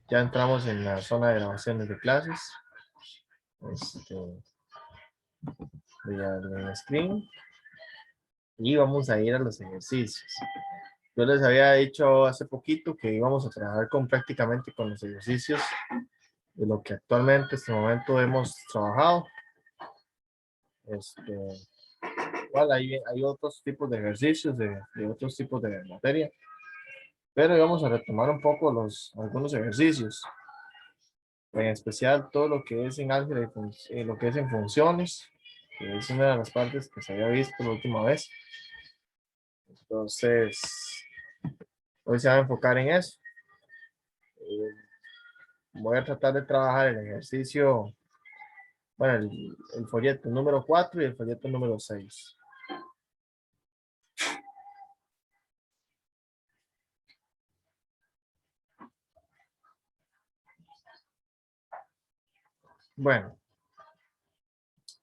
Ya entramos en la zona de grabaciones de clases. Voy a abrir el screen y vamos a ir a los ejercicios. Yo les había dicho hace poquito que íbamos a trabajar prácticamente con los ejercicios de lo que actualmente, en este momento, hemos trabajado. Igual hay otros tipos de ejercicios, de otros tipos de materia, pero vamos a retomar un poco algunos ejercicios, en especial todo lo que es en álgebra y lo que es en funciones, que es una de las partes que se había visto la última vez. Entonces, hoy se va a enfocar en eso. Voy a tratar de trabajar el ejercicio, bueno, el folleto número 4 y el folleto número 6. Bueno,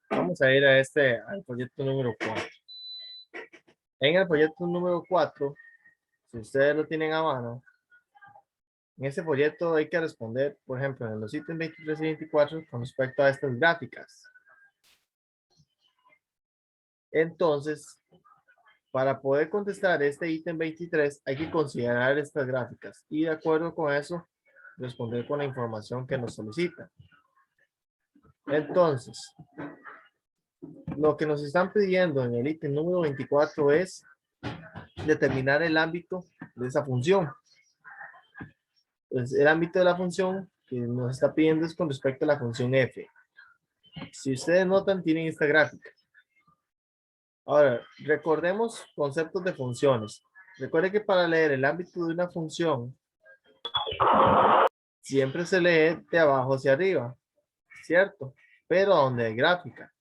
vamos a ir al folleto número 4. En el folleto número 4, si ustedes lo tienen a mano, en ese folleto hay que responder, por ejemplo, en los ítems 23 y 24 con respecto a estas gráficas. Entonces, para poder contestar este ítem 23, hay que considerar estas gráficas y de acuerdo con eso, responder con la información que nos solicita. Entonces, lo que nos están pidiendo en el ítem número 24 es determinar el ámbito de esa función. Pues el ámbito de la función que nos está pidiendo es con respecto a la función f. Si ustedes notan, tienen esta gráfica. Ahora, recordemos conceptos de funciones. Recuerde que para leer el ámbito de una función, siempre se lee de abajo hacia arriba, ¿cierto? Pero donde hay gráfica.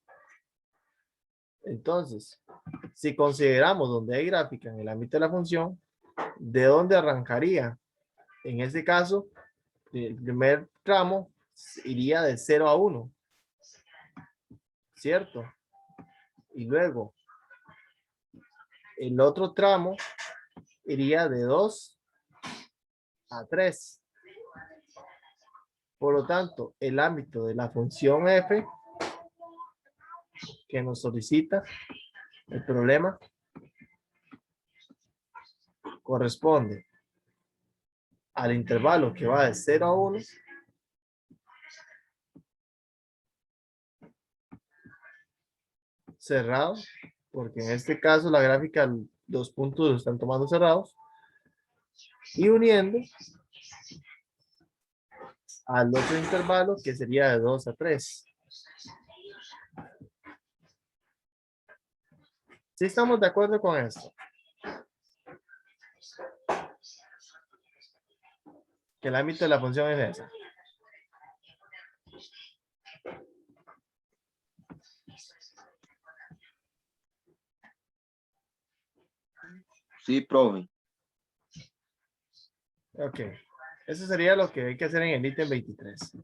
Entonces, si consideramos donde hay gráfica en el ámbito de la función, ¿de dónde arrancaría? En este caso, el primer tramo iría de 0 a 1, ¿cierto? Y luego, el otro tramo iría de 2 a 3. Por lo tanto, el ámbito de la función f que nos solicita el problema corresponde al intervalo que va de 0 a 1 cerrado, porque en este caso la gráfica, los puntos los están tomando cerrados, y uniendo al otro intervalo que sería de 2 a 3. ¿Sí estamos de acuerdo con esto? Que el ámbito de la función es esa. Sí, profe. Ok. Eso sería lo que hay que hacer en el ítem 23.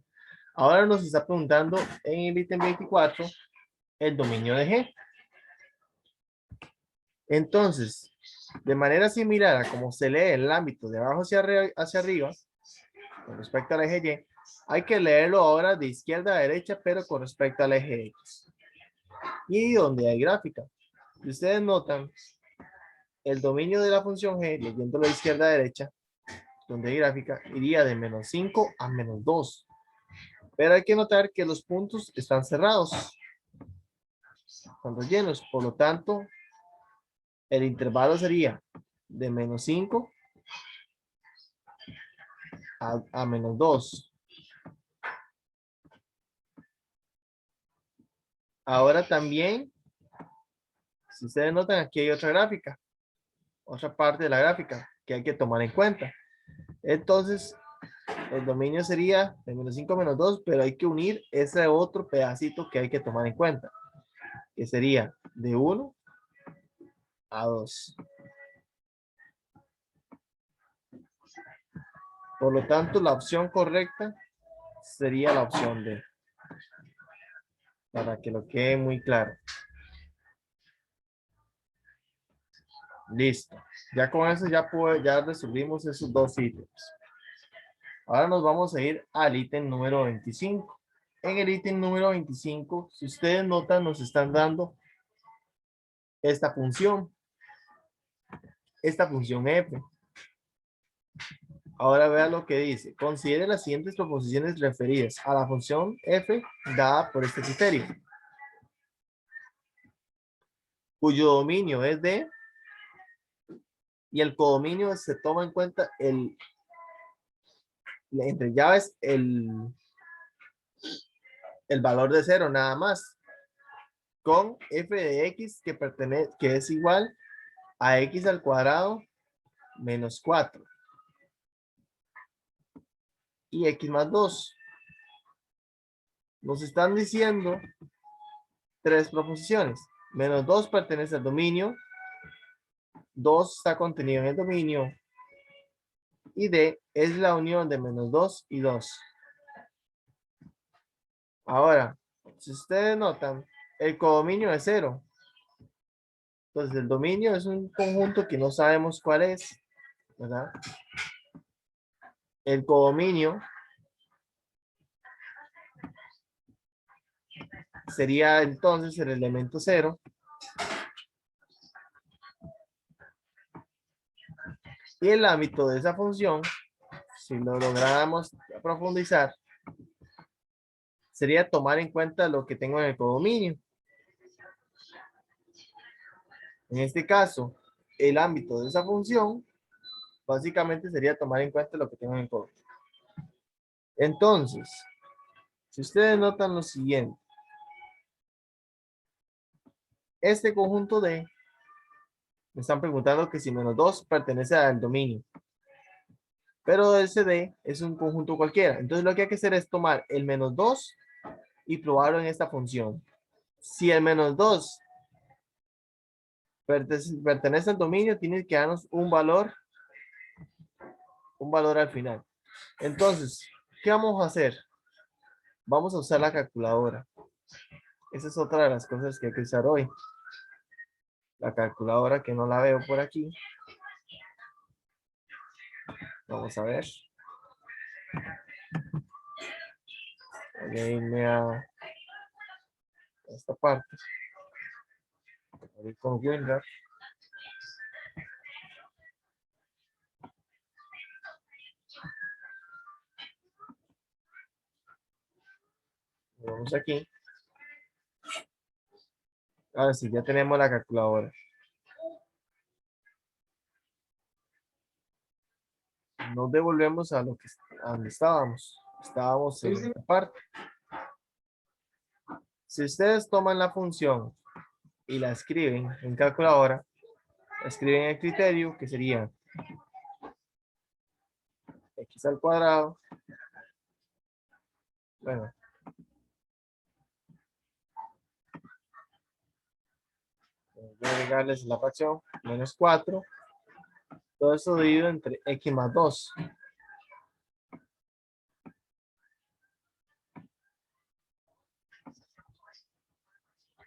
Ahora nos está preguntando en el ítem 24 el dominio de G. Entonces, de manera similar a como se lee el ámbito de abajo hacia arriba, con respecto al eje Y, hay que leerlo ahora de izquierda a derecha, pero con respecto al eje X. Y donde hay gráfica. Si ustedes notan, el dominio de la función G, leyéndolo de izquierda a derecha, donde hay gráfica, iría de menos 5 a menos 2. Pero hay que notar que los puntos están cerrados, están rellenos. Por lo tanto, el intervalo sería de menos 5 a menos 2. Ahora también, si ustedes notan, aquí hay otra gráfica, otra parte de la gráfica que hay que tomar en cuenta. Entonces, el dominio sería de menos 5 a menos 2, pero hay que unir ese otro pedacito que hay que tomar en cuenta, que sería de 1 a 2. Por lo tanto, la opción correcta sería la opción D, para que lo quede muy claro. Listo. Ya con eso ya resolvimos esos dos ítems. Ahora nos vamos a ir al ítem número 25. En el ítem número 25, si ustedes notan, nos están dando esta función f. Ahora vea lo que dice. Considere las siguientes proposiciones referidas a la función f dada por este criterio, cuyo dominio es D y el codominio se toma en cuenta entre llaves el valor de 0 nada más, con f de x que es igual a x al cuadrado menos 4 y x más 2. Nos están diciendo tres proposiciones. Menos 2 pertenece al dominio, 2 está contenido en el dominio y D es la unión de menos 2 y 2. Ahora, si ustedes notan, el codominio es 0. Entonces el dominio es un conjunto que no sabemos cuál es, ¿verdad? El codominio sería entonces el elemento 0. Y el ámbito de esa función, si lo lográramos profundizar, sería tomar en cuenta lo que tengo en el codominio. En este caso, el ámbito de esa función, básicamente sería tomar en cuenta lo que tengo en el codominio. Entonces, si ustedes notan lo siguiente, este conjunto D, me están preguntando que si menos 2 pertenece al dominio. Pero ese D es un conjunto cualquiera. Entonces lo que hay que hacer es tomar el menos 2 y probarlo en esta función. Si el menos 2 pertenece al dominio, tiene que darnos un valor al final. Entonces, ¿qué vamos a hacer? Vamos a usar la calculadora. Esa es otra de las cosas que hay que usar hoy. La calculadora que no la veo por aquí. Vamos a ver. Voy a irme a esta parte. Voy con WinRAR. Vamos aquí. Ahora sí, ya tenemos la calculadora. Nos devolvemos a donde estábamos. Estábamos en esta parte. Si ustedes toman la función y la escriben en calculadora, escriben el criterio que sería x al cuadrado. Bueno. Voy a agregarles la fracción menos 4. Todo eso dividido entre x más 2.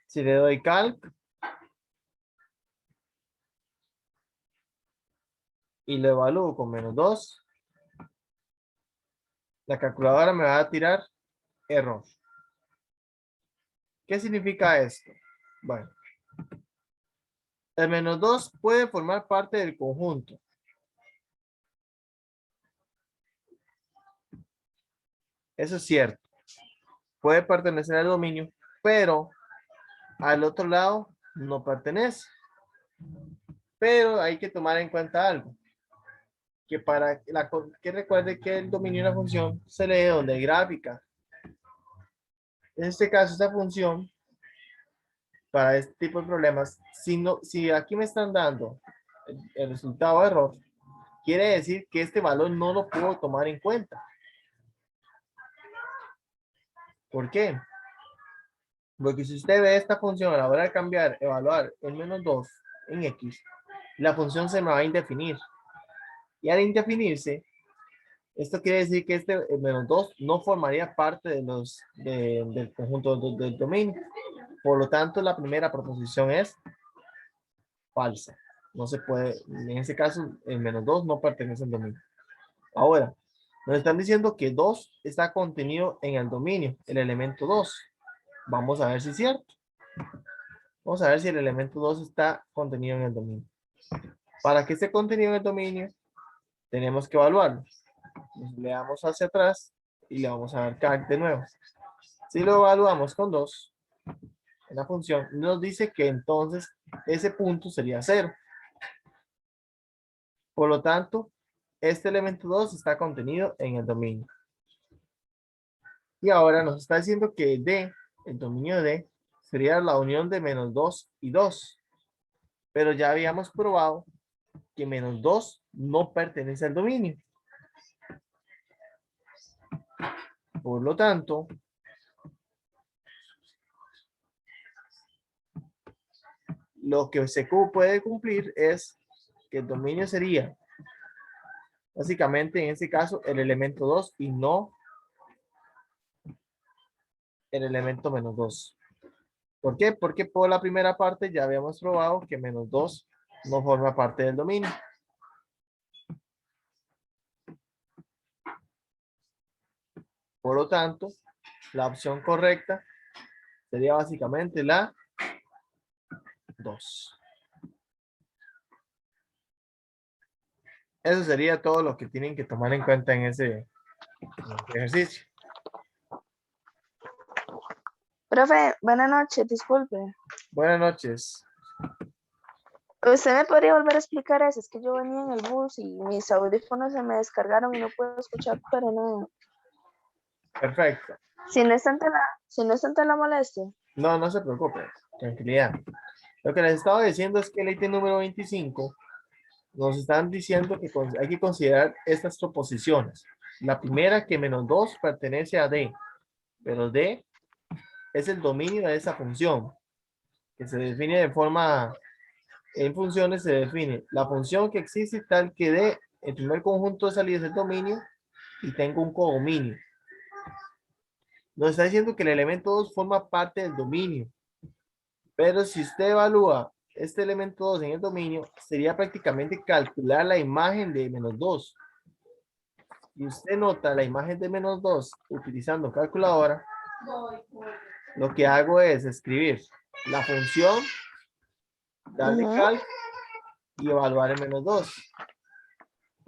Si le doy calc y lo evalúo con menos 2, la calculadora me va a tirar error. ¿Qué significa esto? Bueno, el menos 2 puede formar parte del conjunto. Eso es cierto. Puede pertenecer al dominio, pero al otro lado no pertenece. Pero hay que tomar en cuenta algo. Que recuerde que el dominio de una función se lee donde hay gráfica. En este caso, esta función, para este tipo de problemas, si aquí me están dando el resultado de error, quiere decir que este valor no lo puedo tomar en cuenta. ¿Por qué? Porque si usted ve esta función a la hora de cambiar, evaluar el menos 2 en x, la función se me va a indefinir. Y al indefinirse, esto quiere decir que este menos 2 no formaría parte del conjunto del dominio. Por lo tanto, la primera proposición es falsa. No se puede, en ese caso, el menos 2 no pertenece al dominio. Ahora, Nos están diciendo que 2 está contenido en el dominio, el elemento 2. Vamos a ver si es cierto. Vamos a ver si el elemento 2 está contenido en el dominio. Para que esté contenido en el dominio, tenemos que evaluarlo. Le damos hacia atrás y le vamos a dar calc de nuevo. Si lo evaluamos con 2, en la función, nos dice que entonces ese punto sería 0. Por lo tanto, este elemento 2 está contenido en el dominio. Y ahora nos está diciendo que D, el dominio de D, sería la unión de menos 2 y 2. Pero ya habíamos probado que menos 2 no pertenece al dominio. Por lo tanto, lo que se puede cumplir es que el dominio sería, básicamente en este caso, el elemento 2 y no el elemento menos 2. ¿Por qué? Porque por la primera parte ya habíamos probado que menos 2 no forma parte del dominio. Por lo tanto, la opción correcta sería básicamente la 2. Eso sería todo lo que tienen que tomar en cuenta en ese ejercicio. Profe, buenas noches, disculpe. Buenas noches. ¿Usted me podría volver a explicar eso? Es que yo venía en el bus y mis audífonos se me descargaron y no puedo escuchar para nada. Perfecto. Si no es tanta la molestia. No, no se preocupe. Tranquilidad. Lo que les estaba diciendo es que el ítem número 25 nos están diciendo que hay que considerar estas proposiciones. La primera, que menos 2 pertenece a D, pero D es el dominio de esa función, que se define de forma, en funciones se define la función que existe tal que D, el primer conjunto de salida es el dominio y tengo un codominio. Nos está diciendo que el elemento 2 forma parte del dominio, pero si usted evalúa este elemento 2 en el dominio, sería prácticamente calcular la imagen de menos 2. Y usted nota la imagen de menos 2 utilizando calculadora, lo que hago es escribir la función, darle calc y evaluar el menos 2.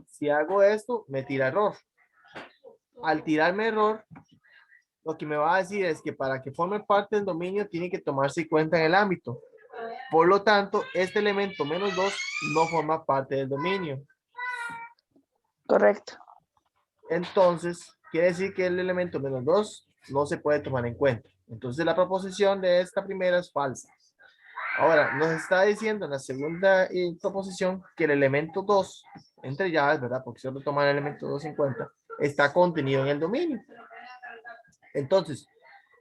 Si hago esto, me tira error. Al tirarme error, lo que me va a decir es que para que forme parte del dominio tiene que tomarse en cuenta en el ámbito. Por lo tanto, este elemento menos 2 no forma parte del dominio. Correcto. Entonces, quiere decir que el elemento menos 2 no se puede tomar en cuenta. Entonces, la proposición de esta primera es falsa. Ahora, nos está diciendo en la segunda proposición que el elemento 2, entre llaves, ¿verdad? Porque solo toma el elemento 2 en cuenta, está contenido en el dominio. Entonces,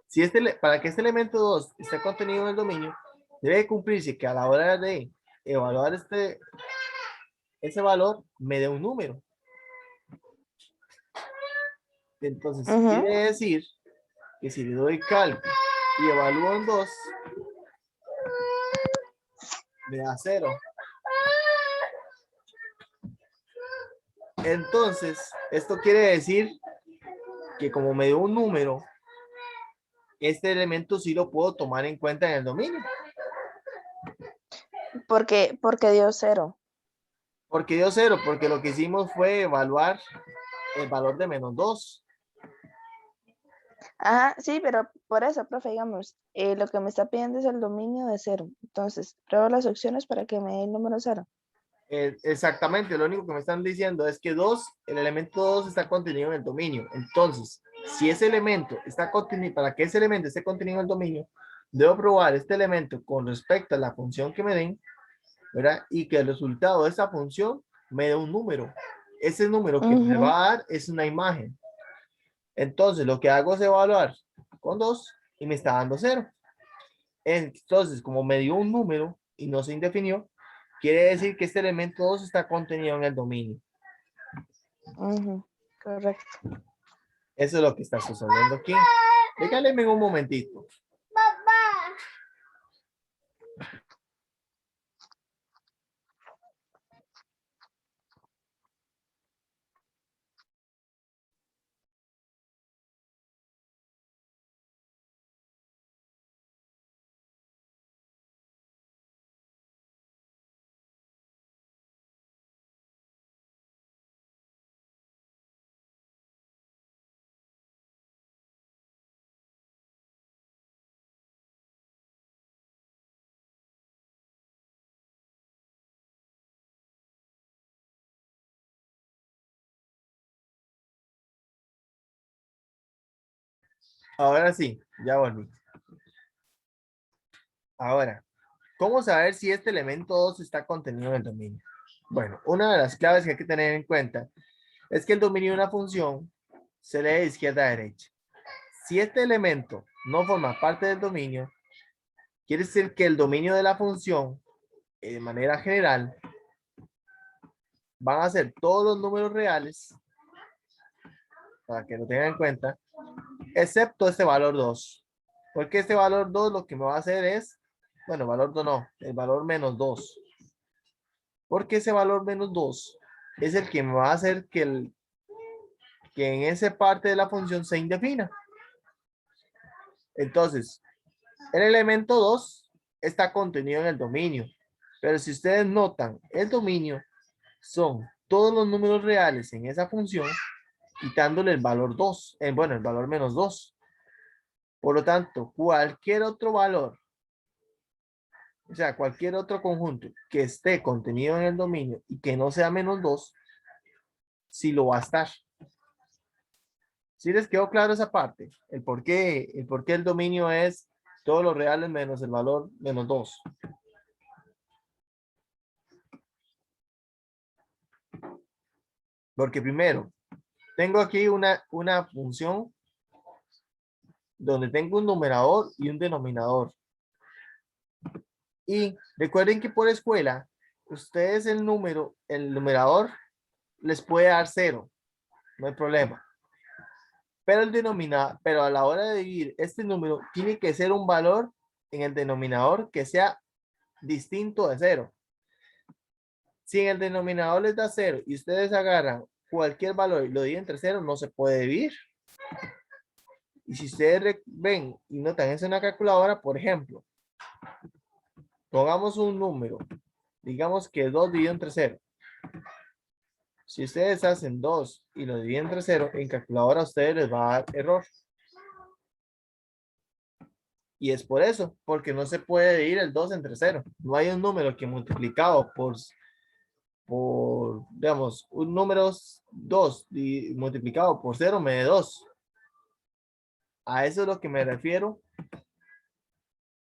si para que este elemento 2 esté contenido en el dominio, debe cumplirse que a la hora de evaluar ese valor, me dé un número. Entonces, quiere decir que si le doy calc y evalúo en 2, me da 0. Entonces, esto quiere decir que como me dio un número, este elemento sí lo puedo tomar en cuenta en el dominio. Porque dio 0. ¿Por qué dio 0? Porque lo que hicimos fue evaluar el valor de menos 2. Ajá, sí, pero por eso, profe, digamos, lo que me está pidiendo es el dominio de 0. Entonces, pruebo las opciones para que me dé el número 0. Exactamente, lo único que me están diciendo es que 2, el elemento 2 está contenido en el dominio. Entonces, si ese elemento está contenido, para que ese elemento esté contenido en el dominio, debo probar este elemento con respecto a la función que me den, ¿verdad? Y que el resultado de esa función me dé un número. Ese número que me va a dar es una imagen. Entonces, lo que hago es evaluar con 2 y me está dando 0. Entonces, como me dio un número y no se indefinió, quiere decir que este elemento 2 está contenido en el dominio. Correcto. Eso es lo que está sucediendo aquí. Déjame un momentito. Ahora sí, ya volví. Ahora, ¿cómo saber si este elemento 2 está contenido en el dominio? Bueno, una de las claves que hay que tener en cuenta es que el dominio de una función se lee de izquierda a derecha. Si este elemento no forma parte del dominio, quiere decir que el dominio de la función, de manera general, van a ser todos los números reales, para que lo tengan en cuenta, excepto este valor 2. Porque este valor 2 lo que me va a hacer es, bueno, valor 2 no, el valor menos 2. Porque ese valor menos 2 es el que me va a hacer que en esa parte de la función se indefina. Entonces, el elemento 2 está contenido en el dominio. Pero si ustedes notan, el dominio son todos los números reales en esa función, quitándole el valor 2, bueno, el valor menos 2. Por lo tanto, cualquier otro valor, o sea, cualquier otro conjunto que esté contenido en el dominio y que no sea menos 2, sí lo va a estar. ¿Sí les quedó claro esa parte? El por qué el dominio es todos los reales menos el valor menos 2. Porque primero, tengo aquí una función donde tengo un numerador y un denominador. Y recuerden que por escuela, ustedes el numerador les puede dar 0, no hay problema. Pero el denominador, pero a la hora de dividir este número, tiene que ser un valor en el denominador que sea distinto de 0. Si en el denominador les da 0 y ustedes agarran cualquier valor y lo dividen entre 0, no se puede dividir. Y si ustedes ven y notan eso en una calculadora, por ejemplo, pongamos un número, digamos que 2 dividido entre 0. Si ustedes hacen 2 y lo dividen entre 0, en calculadora a ustedes les va a dar error. Y es por eso, porque no se puede dividir el 2 entre 0. No hay un número que multiplicado digamos, un número 2 multiplicado por 0 me dé 2. A eso es lo que me refiero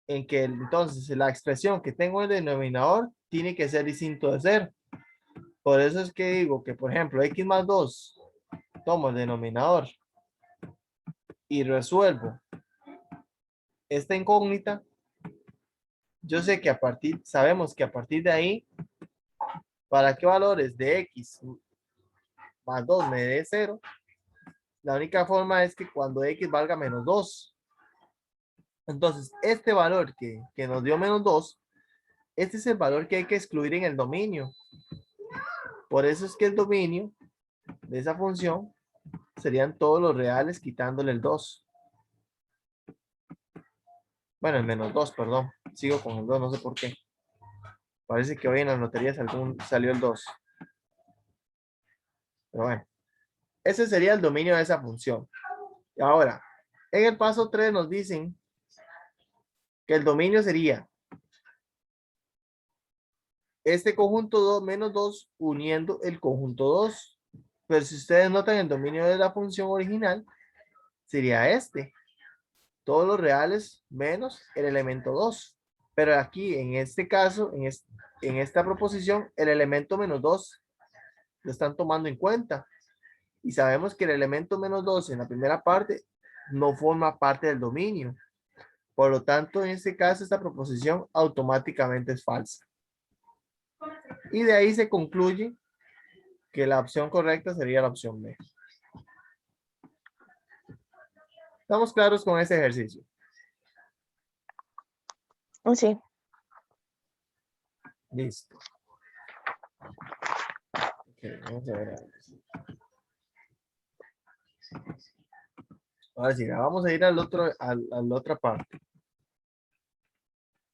en que entonces la expresión que tengo en el denominador tiene que ser distinto de 0. Por eso es que digo que, por ejemplo, x más 2, tomo el denominador y resuelvo esta incógnita. Yo sé que sabemos que a partir de ahí, ¿para qué valores de x más 2 me dé 0? La única forma es que cuando x valga menos 2. Entonces, este valor que nos dio menos 2, este es el valor que hay que excluir en el dominio. Por eso es que el dominio de esa función serían todos los reales quitándole el 2. Bueno, el menos 2, perdón. Sigo con el 2, no sé por qué. Parece que hoy en las loterías salió el 2. Pero bueno, ese sería el dominio de esa función. Y ahora, en el paso 3 nos dicen que el dominio sería este conjunto 2 menos 2 uniendo el conjunto 2. Pero si ustedes notan el dominio de la función original, sería este. Todos los reales menos el elemento 2. Pero aquí, en este caso, en esta proposición, el elemento menos 2 lo están tomando en cuenta. Y sabemos que el elemento menos 2 en la primera parte no forma parte del dominio. Por lo tanto, en este caso, esta proposición automáticamente es falsa. Y de ahí se concluye que la opción correcta sería la opción B. ¿Estamos claros con este ejercicio? Sí. Listo. Okay, vamos a ver. Ahora sí, vamos a ir a la otra parte.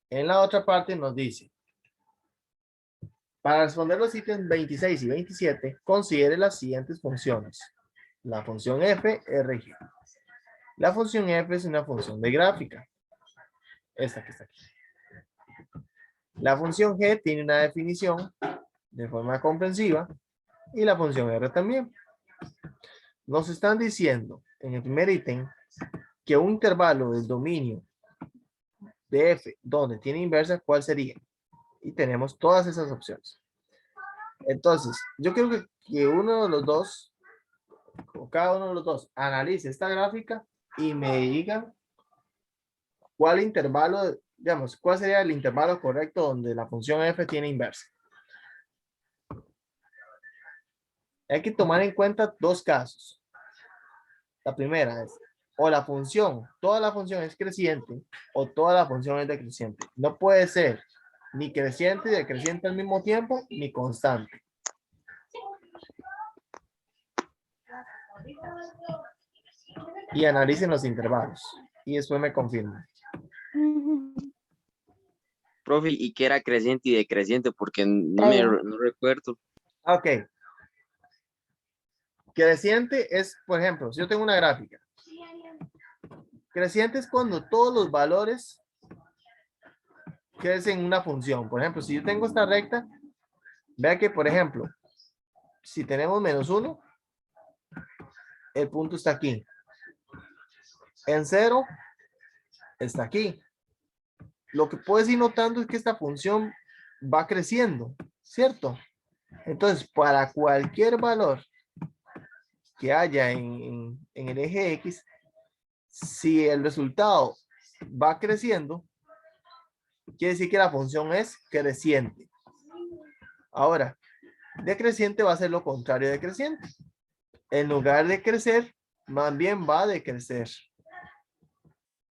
En la otra parte nos dice, para responder los ítems 26 y 27, considere las siguientes funciones. La función f es región. La función f es una función de gráfica. Esta que está aquí. La función g tiene una definición de forma comprensiva y la función r también. Nos están diciendo en el primer ítem que un intervalo del dominio de f donde tiene inversa, ¿cuál sería? Y tenemos todas esas opciones. Entonces, yo creo que uno de los dos, o cada uno de los dos, analice esta gráfica y me diga cuál intervalo, digamos, cuál sería el intervalo correcto donde la función f tiene inversa. Hay que tomar en cuenta dos casos. La primera es, o la función, toda la función es creciente, o toda la función es decreciente. No puede ser ni creciente y decreciente al mismo tiempo, ni constante. Y analicen los intervalos. Y después me confirman. Profe, ¿y qué era creciente y decreciente? Porque Ahí. no recuerdo. Ok. Creciente es, por ejemplo, si yo tengo una gráfica. Creciente es cuando todos los valores crecen en una función. Por ejemplo, si yo tengo esta recta, vea que, por ejemplo, si tenemos -1, el punto está aquí. En 0 está aquí. Lo que puedes ir notando es que esta función va creciendo, ¿cierto? Entonces, para cualquier valor que haya en el eje X, si el resultado va creciendo, quiere decir que la función es creciente. Ahora, decreciente va a ser lo contrario de creciente. En lugar de crecer, más bien va a decrecer.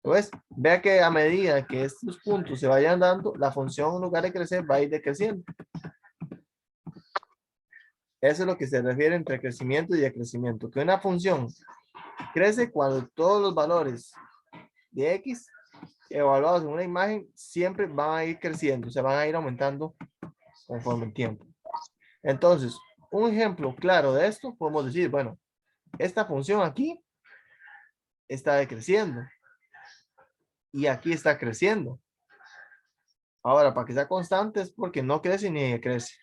Pues, vea que a medida que estos puntos se vayan dando, la función en lugar de crecer va a ir decreciendo. Eso es lo que se refiere entre crecimiento y decrecimiento. Que una función crece cuando todos los valores de X evaluados en una imagen siempre van a ir creciendo, se van a ir aumentando conforme el tiempo. Entonces, un ejemplo claro de esto, podemos decir, bueno, esta función aquí está decreciendo y aquí está creciendo. Ahora, para que sea constante es porque no crece ni decrece.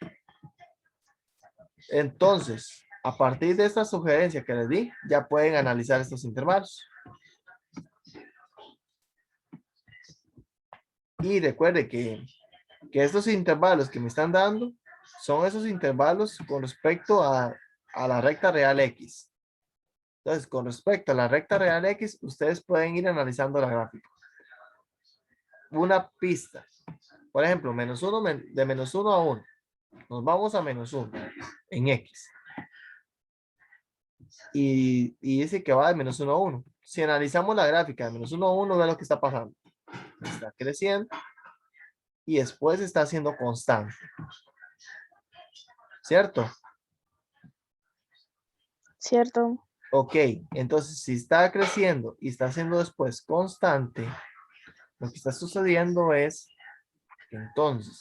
Entonces, a partir de esta sugerencia que les di, ya pueden analizar estos intervalos. Y recuerde que estos intervalos que me están dando son esos intervalos con respecto a la recta real X. Entonces, con respecto a la recta real X, ustedes pueden ir analizando la gráfica. Una pista. Por ejemplo, -1, de -1 a 1. Nos vamos a -1 en X. Y dice que va de -1 a 1. Si analizamos la gráfica de -1 a 1, ve lo que está pasando. Está creciendo y después está haciendo constante. ¿Cierto? Cierto. Ok, entonces si está creciendo y está haciendo después constante, lo que está sucediendo es que entonces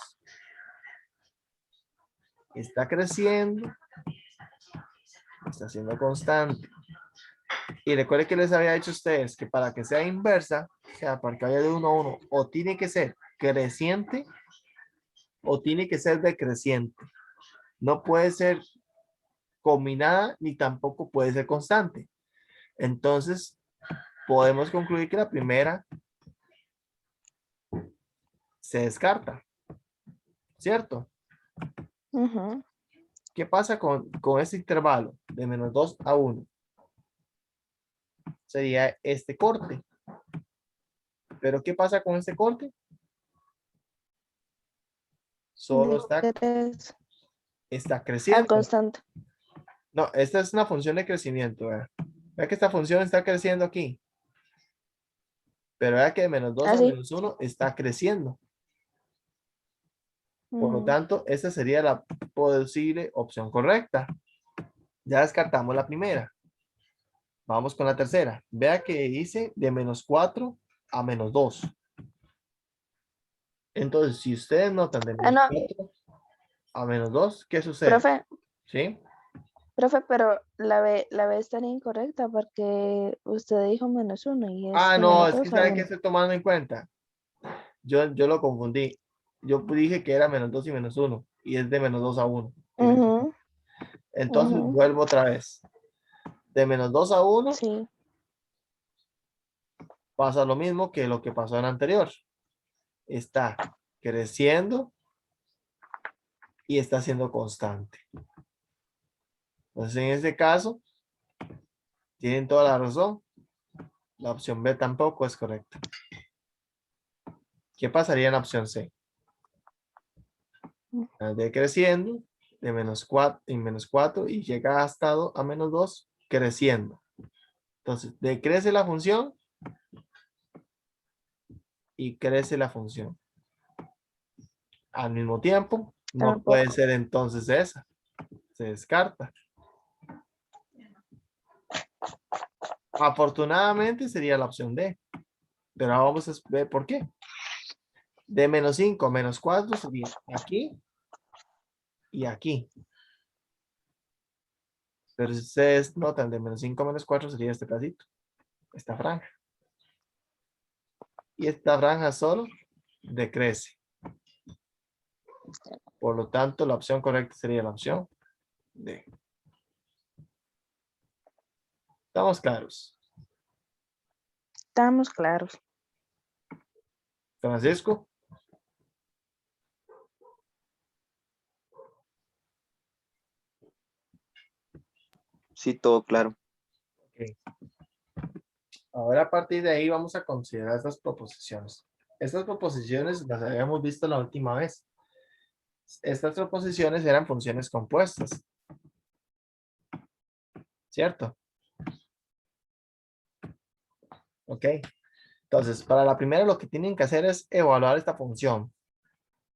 está creciendo, está haciendo constante. Y recuerden que les había dicho a ustedes que para que sea inversa, o sea, para que vaya de 1 a 1, o tiene que ser creciente o tiene que ser decreciente. No puede ser combinada ni tampoco puede ser constante. Entonces, podemos concluir que la primera se descarta, ¿cierto? Ujú. ¿Qué pasa con este intervalo de -2 a 1? Sería este corte. Pero ¿qué pasa con este corte? Solo Decrece. está Ah, creciendo. constante. No, esta es una función de crecimiento. Vea que esta función está creciendo aquí. Pero vea que de -2 Ah, a sí. -1 está creciendo. Por lo Ujú. tanto, esa sería la posible opción correcta. Ya descartamos la primera. Vamos con la tercera. Vea que dice de -4 a -2. Entonces, si ustedes notan de Ah, no, -4 a -2, ¿qué sucede? profe, ¿Sí? pero la B estaría incorrecta porque usted dijo -1 y es Ah, de no, menos es que 2 a ¿sabe qué 1. estoy tomando en cuenta? Yo lo confundí. Yo dije que era -2 y -1 y es de -2 a 1. Ujú, Entonces, ujú. vuelvo otra vez. De -2 a 1 Sí, pasa lo mismo que lo que pasó en anterior. Está creciendo y está siendo constante. Entonces, en este caso, tienen toda la razón. La opción B tampoco es correcta. ¿Qué pasaría en la opción C? De creciendo, de menos 4 y llega hasta a menos 2, creciendo. Entonces, decrece la función y crece la función. Al mismo tiempo, no puede Tampoco. ser entonces esa. Se descarta. Afortunadamente sería la opción D. Pero ahora vamos a ver por qué. De menos 5 a menos 4 sería aquí y aquí. Pero si ustedes notan, de menos 5 a menos 4 sería este pedacito. Esta franja. Y esta franja solo decrece. Por lo tanto, la opción correcta sería la opción D. ¿Estamos claros? Estamos claros. Francisco. Sí, todo claro. Okay. Ahora a partir de ahí vamos a considerar estas proposiciones. Estas proposiciones las habíamos visto la última vez. Estas proposiciones eran funciones compuestas. ¿Cierto? Ok. Entonces, para la primera lo que tienen que hacer es evaluar esta función.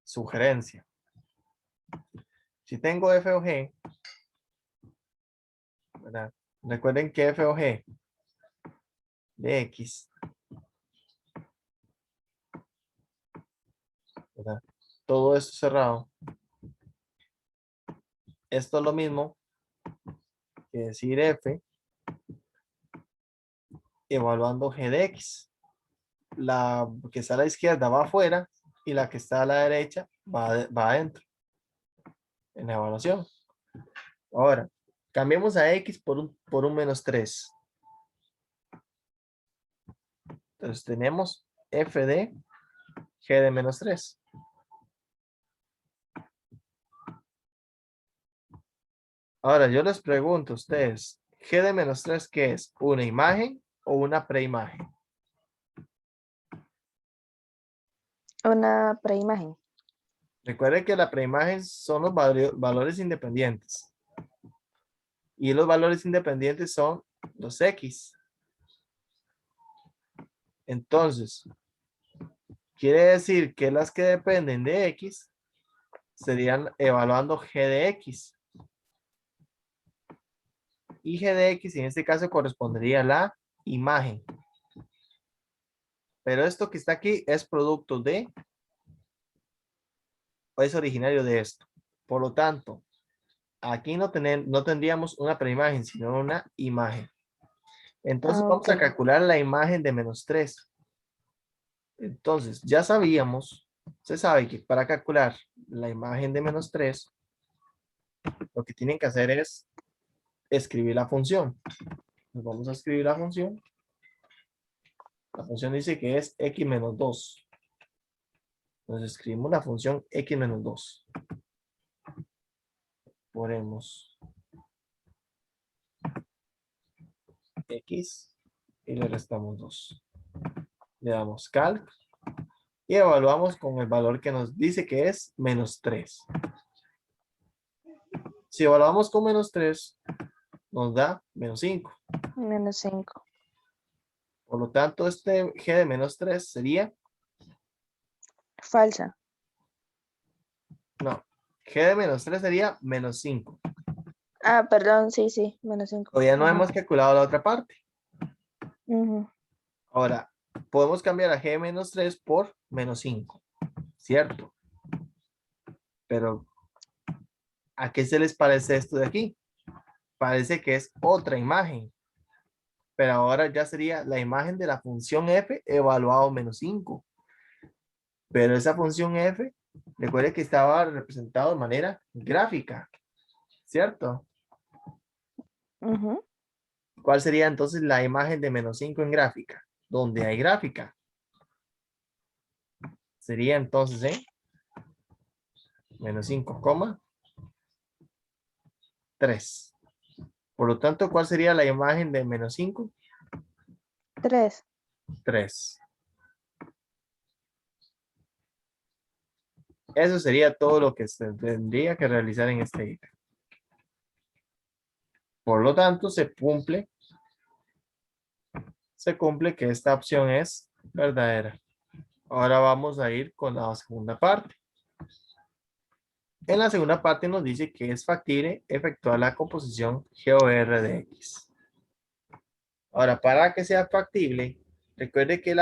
Sugerencia. Si tengo f o g, ¿verdad? Recuerden que f o g de x, ¿verdad? Todo esto cerrado. Esto es lo mismo que decir f evaluando g de x. La que está a la izquierda va afuera y la que está a la derecha va adentro en la evaluación. Ahora, cambiemos a x por un menos 3. Entonces tenemos f de g de menos 3. Ahora yo les pregunto a ustedes, g de menos 3, ¿qué es? ¿Una imagen o una preimagen? Una preimagen. Recuerden que la preimagen son los valores independientes. Y los valores independientes son los x. Entonces, quiere decir que las que dependen de x serían evaluando g de x. Y g de x en este caso correspondería a la imagen. Pero esto que está aquí es producto de, o es originario de esto. Por lo tanto, aquí no tendríamos una preimagen, sino una imagen. Entonces vamos Ok. a calcular la imagen de menos 3. Entonces, ya sabíamos, se sabe que para calcular la imagen de menos 3, lo que tienen que hacer es escribir la función. Nos vamos a escribir la función. La función dice que es x menos 2. Entonces escribimos la función x menos 2. Ponemos x y le restamos 2. Le damos calc y evaluamos con el valor que nos dice que es menos 3. Si evaluamos con menos 3, nos da menos 5. Menos 5. Por lo tanto, este g de menos 3 sería, Falsa. no, g de menos 3 sería menos 5. Ah, perdón, sí, menos 5. Todavía no hemos calculado la otra parte. Ahora, podemos cambiar a g de menos 3 por menos 5. ¿Cierto? Pero, ¿a qué se les parece esto de aquí? Parece que es otra imagen. Pero ahora ya sería la imagen de la función f evaluado menos 5. Pero esa función f, recuerde que estaba representado de manera gráfica. ¿Cierto? ¿Cuál sería entonces la imagen de menos 5 en gráfica? donde hay gráfica. Sería entonces en menos 5,3. Por lo tanto, ¿cuál sería la imagen de menos 5? 3. 3. Eso sería todo lo que se tendría que realizar en este ítem. Por lo tanto, se cumple que esta opción es verdadera. Ahora vamos a ir con la segunda parte. En la segunda parte nos dice que es factible efectuar la composición GOR de X. Ahora, para que sea factible, recuerde que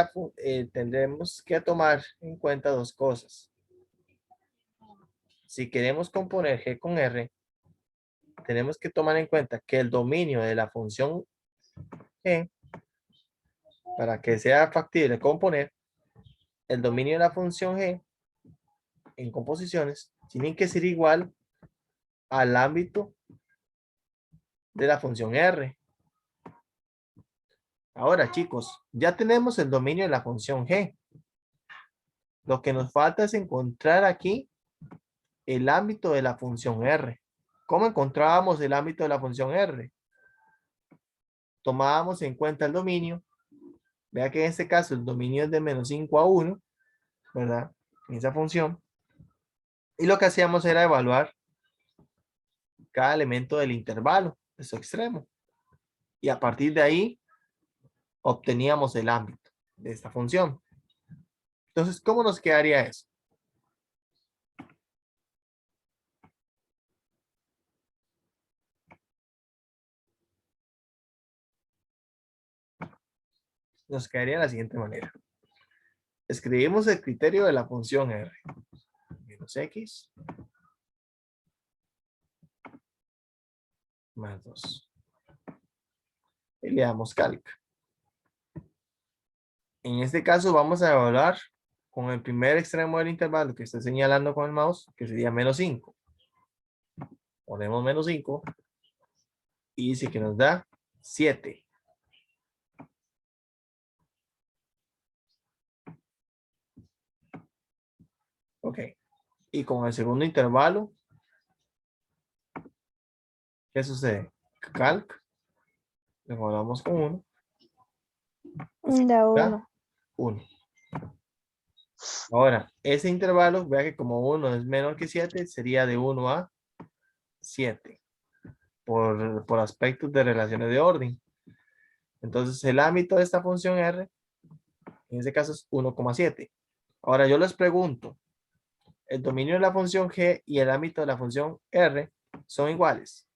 tendremos que tomar en cuenta dos cosas. Si queremos componer G con R, tenemos que tomar en cuenta que el dominio de la función G, para que sea factible componer, el dominio de la función G en composiciones tiene que ser igual al ámbito de la función R. Ahora, chicos, ya tenemos el dominio de la función G. Lo que nos falta es encontrar aquí el ámbito de la función R. ¿Cómo encontrábamos el ámbito de la función R? Tomábamos en cuenta el dominio. Vea que en este caso el dominio es de menos 5 a 1, ¿verdad? En esa función. Y lo que hacíamos era evaluar cada elemento del intervalo de su extremo. Y a partir de ahí obteníamos el ámbito de esta función. Entonces, ¿cómo nos quedaría eso? Nos quedaría de la siguiente manera. Escribimos el criterio de la función R. Menos X más 2. Y le damos calc. En este caso vamos a evaluar con el primer extremo del intervalo que estoy señalando con el mouse, que sería menos 5. Ponemos menos 5 y dice que nos da 7. Ok. Y con el segundo intervalo, ¿qué sucede? Calc. Le guardamos con 1. Da 1. 1. Ahora, ese intervalo, vea que como 1 es menor que 7, sería de 1 a 7. Por aspectos de relaciones de orden. Entonces, el ámbito de esta función R, en este caso es 1,7. Ahora, yo les pregunto, ¿el dominio de la función G y el ámbito de la función R son iguales?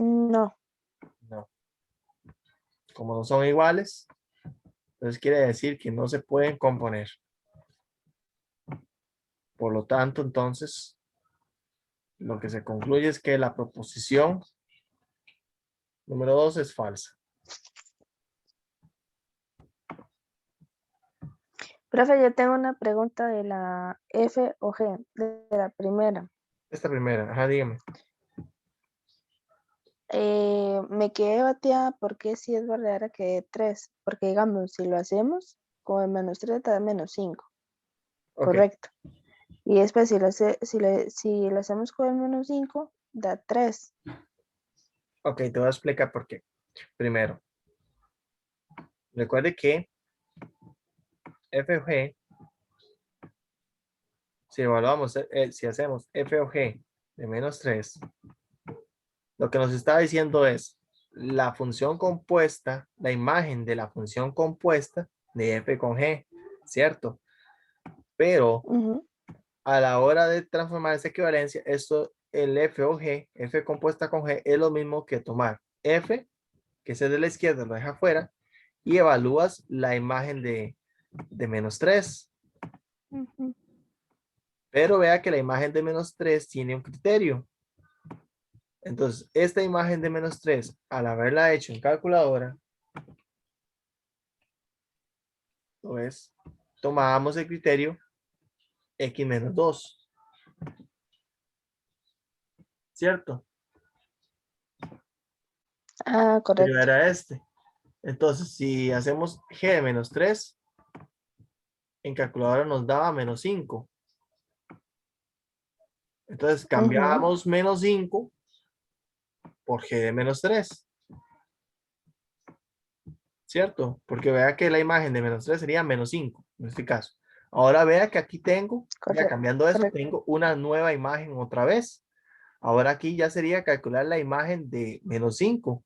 No. No. Como no son iguales, entonces quiere decir que no se pueden componer. Por lo tanto, entonces, lo que se concluye es que la proposición número 2 es falsa. Profe, yo tengo una pregunta de la F o G, de la primera. Esta primera, ajá, dígame. Me quedé bateada porque si es verdadera que de 3. Porque digamos, si lo hacemos con el menos 3 da menos 5. Ok, Correcto. Y después si lo hacemos con el menos 5, da 3. ok, te voy a explicar por qué. Primero, recuerde que f o g, si evaluamos, si hacemos f o g de menos 3, lo que nos está diciendo es la función compuesta, la imagen de la función compuesta de f con g, ¿cierto? Pero a la hora de transformar esa equivalencia, esto, el f o g, f compuesta con g, es lo mismo que tomar f, que es el de la izquierda, lo deja afuera, y evalúas la imagen de menos 3. Pero vea que la imagen de menos 3 tiene un criterio. Entonces, esta imagen de menos 3, al haberla hecho en calculadora, pues, tomamos el criterio x menos 2. ¿Cierto? Ah, Pero correcto. era este. Entonces, si hacemos g de menos 3, en calculadora nos daba menos 5. Entonces, Ujú, cambiábamos menos 5 por g de menos 3, ¿cierto? Porque vea que la imagen de menos 3 sería menos 5 en este caso. Ahora vea que aquí tengo, ya cambiando eso, correcto. tengo una nueva imagen otra vez. Ahora aquí ya sería calcular la imagen de menos 5,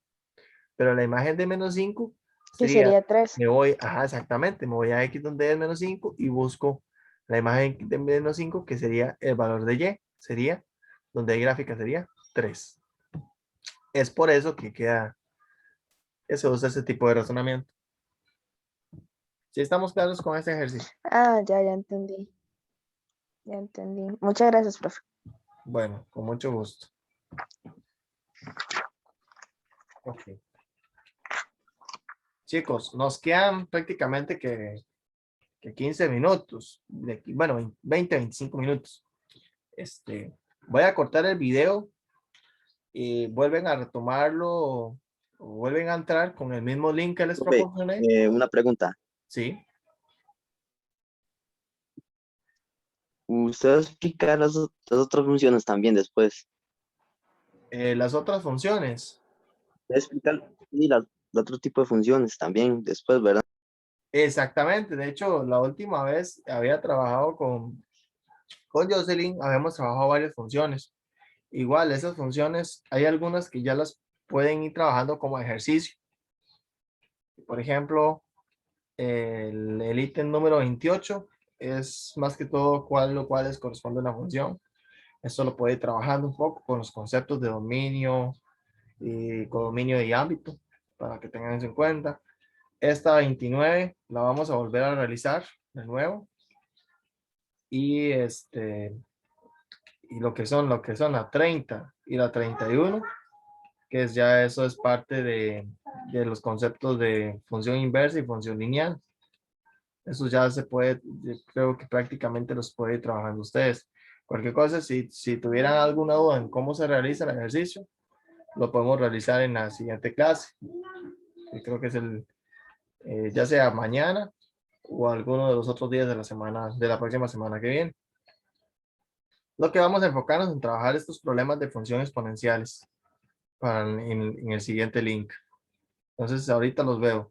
pero la imagen de menos 5 Que sería, sería 3. me voy, ajá, exactamente, me voy a X donde es menos 5 y busco la imagen de menos 5 que sería el valor de Y, sería, donde hay gráfica sería 3. Es por eso que queda, que se usa ese tipo de razonamiento. Si estamos claros con este ejercicio. Ah, ya entendí. Ya entendí. Muchas gracias, profe. Bueno, con mucho gusto. Ok. Chicos, nos quedan prácticamente que 15 minutos, bueno, 20, 25 minutos. Voy a cortar el video y vuelven a retomarlo o vuelven a entrar con el mismo link que les Profe, proporcioné. una pregunta. Sí. ¿Usted va a explicar las otras funciones también después? Las otras funciones. ¿Va a explicar sí, los otro tipo de funciones también después, verdad? Exactamente. De hecho, la última vez había trabajado con Jocelyn, habíamos trabajado varias funciones. Igual, esas funciones, hay algunas que ya las pueden ir trabajando como ejercicio. Por ejemplo, el ítem número 28 es más que todo cuáles corresponde a una función. Esto lo puede ir trabajando un poco con los conceptos de dominio y codominio y ámbito para que tengan eso en cuenta. Esta 29 la vamos a volver a realizar de nuevo y y lo que son la 30 y la 31, que es ya eso es parte de los conceptos de función inversa y función lineal. Eso ya se puede, yo creo que prácticamente los puede ir trabajando ustedes. Cualquier cosa, si tuvieran alguna duda en cómo se realiza el ejercicio, lo podemos realizar en la siguiente clase. Que creo que es ya sea mañana o alguno de los otros días de la semana, de la próxima semana que viene. Lo que vamos a enfocarnos en trabajar estos problemas de funciones exponenciales en el siguiente link. Entonces, ahorita los veo.